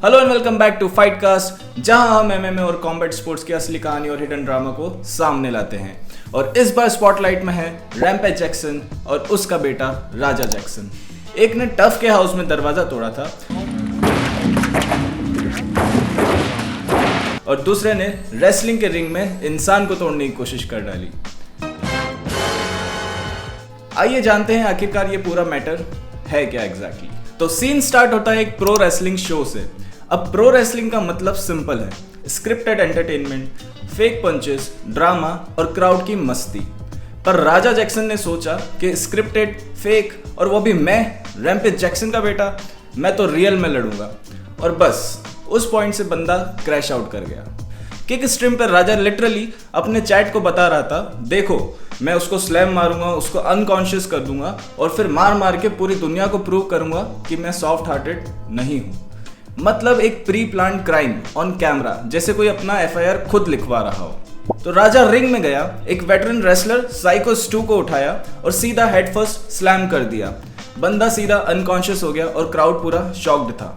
Hello and welcome back to Fight Cast, जहां हम MMA और कॉम्बैट स्पोर्ट्स की असली कहानी और हिडन ड्रामा को सामने लाते हैं। और इस बार स्पॉटलाइट में है रैम्पेज जैक्सन और उसका बेटा राजा जैक्सन। एक ने टफ के हाउस में दरवाजा तोड़ा था और दूसरे ने रेसलिंग के रिंग में इंसान को तोड़ने की कोशिश कर डाली। आइए जानते हैं आखिरकार ये पूरा मैटर है क्या एग्जैक्टली। तो सीन स्टार्ट होता है एक प्रो रेसलिंग शो से। अब प्रो रेसलिंग का मतलब सिंपल है, scripted entertainment, fake punches, drama और क्राउड की मस्ती। पर राजा जैक्सन ने सोचा कि स्क्रिप्टेड, फेक और वो भी मैं, रैम्पेज जैक्सन का बेटा, मैं तो रियल में लड़ूंगा। और बस उस पॉइंट से बंदा क्रैश आउट कर गया। किक स्ट्रीम पर राजा लिटरली अपने चैट को बता रहा था, देखो मैं उसको स्लैम मारूंगा, उसको अनकॉन्शियस कर दूंगा और फिर मार मार के पूरी दुनिया को प्रूव करूंगा कि मैं सॉफ्ट हार्टेड नहीं हूं। मतलब एक pre plan crime on camera, जैसे कोई अपना एफआईआर खुद लिखवा रहा हो। तो राजा रिंग में गया, एक वेटरन रेसलर साइको स्टू को उठाया और सीधा हेड फर्स्ट स्लैम कर दिया। बंदा सीधा अनकॉन्शियस हो गया और क्राउड पूरा शॉक्ड था।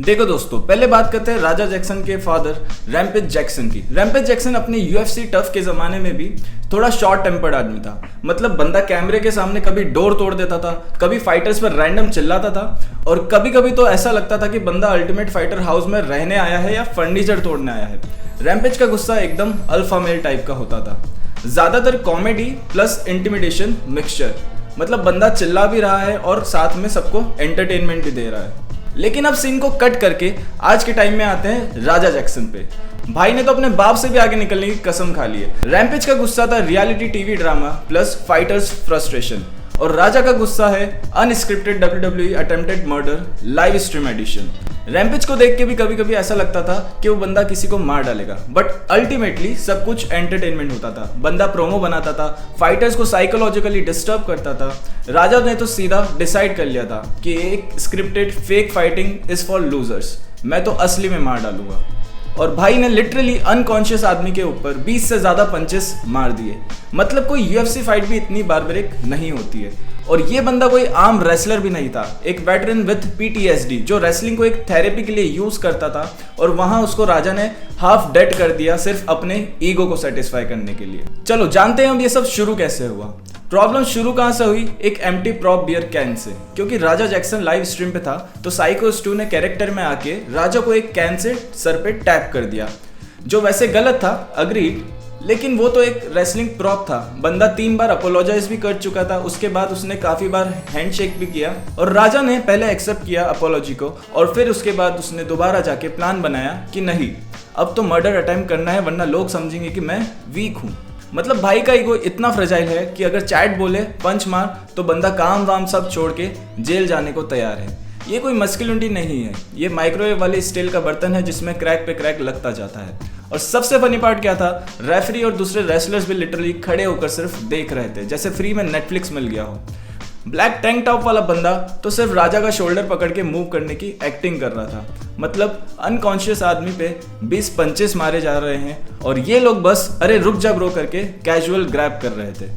देखो दोस्तों, पहले बात करते हैं राजा जैक्सन के फादर रैम्पेज जैक्सन की। रैम्पेज जैक्सन अपने यूएफसी टफ के जमाने में भी थोड़ा शॉर्ट टेम्पर्ड आदमी था। मतलब बंदा कैमरे के सामने कभी डोर तोड़ देता था, कभी फाइटर्स पर रैंडम चिल्लाता था और कभी कभी तो ऐसा लगता था कि बंदा अल्टीमेट फाइटर हाउस में रहने आया है या फर्नीचर तोड़ने आया है। रैम्पेज का गुस्सा एकदम अल्फा मेल टाइप का होता था, ज्यादातर कॉमेडी प्लस इंटिमिडेशन मिक्सचर। मतलब बंदा चिल्ला भी रहा है और साथ में सबको एंटरटेनमेंट भी दे रहा है। लेकिन अब सीन को कट करके आज के टाइम में आते हैं राजा जैक्सन पे। भाई ने तो अपने बाप से भी आगे निकलने की कसम खा ली है। रैम्पेज का गुस्सा था reality TV drama plus fighters frustration, और राजा का गुस्सा है unscripted WWE attempted murder live stream edition. Rampage को देख के भी कभी कभी ऐसा लगता था कि वो बंदा किसी को मार डालेगा, बट अल्टीमेटली सब कुछ एंटरटेनमेंट होता था। बंदा प्रोमो बनाता था, फाइटर्स को साइकोलॉजिकली डिस्टर्ब करता था। राजा ने तो सीधा डिसाइड कर लिया था कि एक scripted fake fighting is for losers, मैं तो असली में मार डालूंगा। और भाई ने लिटरली अनकॉन्शियस आदमी के ऊपर 20 से ज्यादा पंचेस मार दिए। मतलब कोई यूएफसी फाइट भी इतनी बार्बरिक नहीं होती है। और ये बंदा कोई आम रेसलर भी नहीं था, एक वेटरन विथ PTSD जो रेसलिंग को एक थेरेपी के लिए यूज करता था, और वहां उसको राजा ने हाफ डेड कर दिया सिर्फ अपने ईगो को सेटिस्फाई करने के लिए। चलो जानते हैं अब ये सब शुरू कैसे हुआ। प्रॉब्लम शुरू कहां से हुई? एक empty prop beer can say. क्योंकि राजा जैक्सन लाइव स्ट्रीम पे था तो साइको स्टू ने कैरेक्टर में आके राजा को एक कैन से सर पे टैप कर दिया, जो वैसे गलत था, अग्रीड, लेकिन वो तो एक रेसलिंग प्रॉप था। बंदा 3 बार अपोलोजाइज भी कर चुका था, उसके बाद उसने काफी बार हैंडशेक भी किया और राजा ने पहले एक्सेप्ट किया अपोलॉजी को, और फिर उसके बाद उसने दोबारा जाके प्लान बनाया कि नहीं, अब तो मर्डर अटेम्प्ट करना है वरना लोग समझेंगे कि मैं वीक हूँ। मतलब भाई का ईगो इतना फ्रेजाइल है कि अगर चैट बोले पंच मार तो बंदा काम वाम सब छोड़ के जेल जाने को तैयार है। ये कोई मस्कुलिनिटी नहीं है, ये माइक्रोवेव वाले स्टील का बर्तन है जिसमें क्रैक पे क्रैक लगता जाता है। और सबसे फनी पार्ट क्या था, रेफरी और दूसरे रेसलर्स भी लिटरली खड़े होकर सिर्फ देख रहे थे, जैसे फ्री में नेटफ्लिक्स मिल गया हो। ब्लैक टैंक टॉप वाला बंदा तो सिर्फ राजा का शोल्डर पकड़ के मूव करने की एक्टिंग कर रहा था। मतलब अनकॉन्शियस आदमी पे 20 पंचेस मारे जा रहे हैं और ये लोग बस अरे रुक जा ब्रो करके कैजुअल ग्रैब कर रहे थे।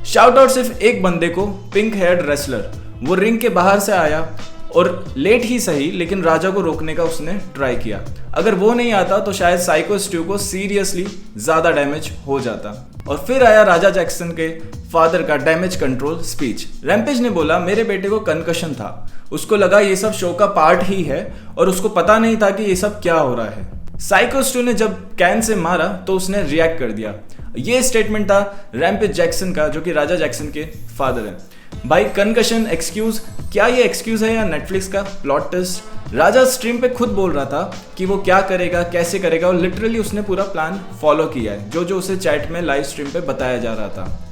शाउट आउट सिर्फ एक बंदे को, पिंक हेयर्ड रेसलर। वो रिंग के बाहर से आया और लेट ही सही, लेकिन राजा को रोकने का उसने ट्राई किया। अगर वो नहीं आता तो शायद साइको स्टू को सीरियसली ज्यादा डैमेज हो जाता। और फिर आया राजा जैक्सन के फादर का डैमेज कंट्रोल स्पीच। रैम्पेज ने बोला मेरे बेटे को कंकशन था, उसको लगा ये सब शो का पार्ट ही है और उसको पता नहीं था कि ये सब क्या हो रहा है। साइको स्टू ने जब कैन से मारा तो उसने रिएक्ट कर दिया। ये स्टेटमेंट था रैम्पेज जैक्सन का, जो कि राजा जैक्सन के फादर हैं। भाई कंकशन एक्सक्यूज, क्या ये एक्सक्यूज है या नेटफ्लिक्स का प्लॉट ट्विस्ट? राजा स्ट्रीम पे खुद बोल रहा था कि वो क्या करेगा, कैसे करेगा, और लिटरली उसने पूरा प्लान फॉलो किया है, जो जो उसे चैट में लाइव स्ट्रीम पे बताया जा रहा था।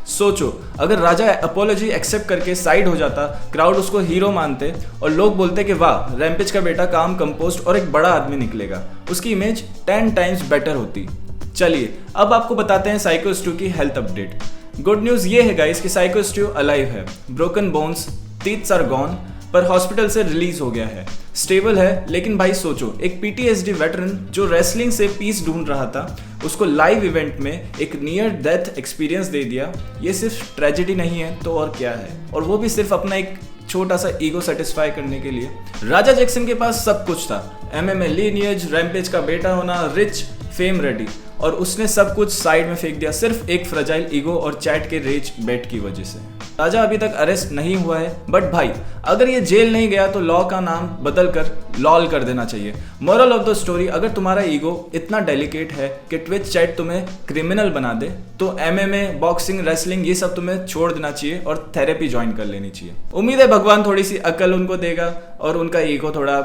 सोचो अगर राजा अपोलॉजी एक्सेप्ट करके साइड हो जाता, क्राउड उसको हीरो मानते और लोग बोलते कि वाह रैम्पेज का बेटा काम कंपोस्ट और एक बड़ा आदमी निकलेगा, उसकी इमेज 10 टाइम्स बेटर होती। चलिए अब आपको बताते हैं साइको स्टू की हेल्थ अपडेट। गुड न्यूज ये है गाइस कि साइको स्टू अलाइव है, broken bones, teeths are gone, पर हॉस्पिटल से रिलीज हो गया है, स्टेबल है। लेकिन भाई सोचो, एक PTSD वेटरन जो रेसलिंग से पीस ढूंढ रहा था, उसको लाइव इवेंट में एक नियर डेथ एक्सपीरियंस दे दिया। ये सिर्फ ट्रेजेडी नहीं है तो और क्या है, और वो भी सिर्फ अपना एक छोटा सा ईगो सेटिस्फाई करने के लिए। राजा जैक्सन के पास सब कुछ था, MMA लीनियज, रैम्पेज का बेटा होना, रिच, फेम रेडी, और उसने सब कुछ साइड में फेंक दिया सिर्फ एक फ्रजाइल ईगो और चैट के रेज बेट की वजह से। राजा अभी तक अरेस्ट नहीं हुआ है, बट भाई अगर ये जेल नहीं गया तो लॉ का नाम बदल कर लॉल कर देना चाहिए। मोरल ऑफ द स्टोरी, अगर तुम्हारा ईगो इतना डेलिकेट है कि ट्विच चैट तुम्हें क्रिमिनल बना दे तो MMA, बॉक्सिंग, रेसलिंग ये सब तुम्हें छोड़ देना चाहिए और थेरेपी ज्वाइन कर लेनी चाहिए। उम्मीद है भगवान थोड़ी सी अकल उनको देगा और उनका ईगो थोड़ा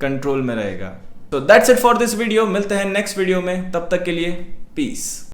कंट्रोल में रहेगा। तो that's it for this video, मिलते हैं नेक्स्ट वीडियो में, तब तक के लिए पीस।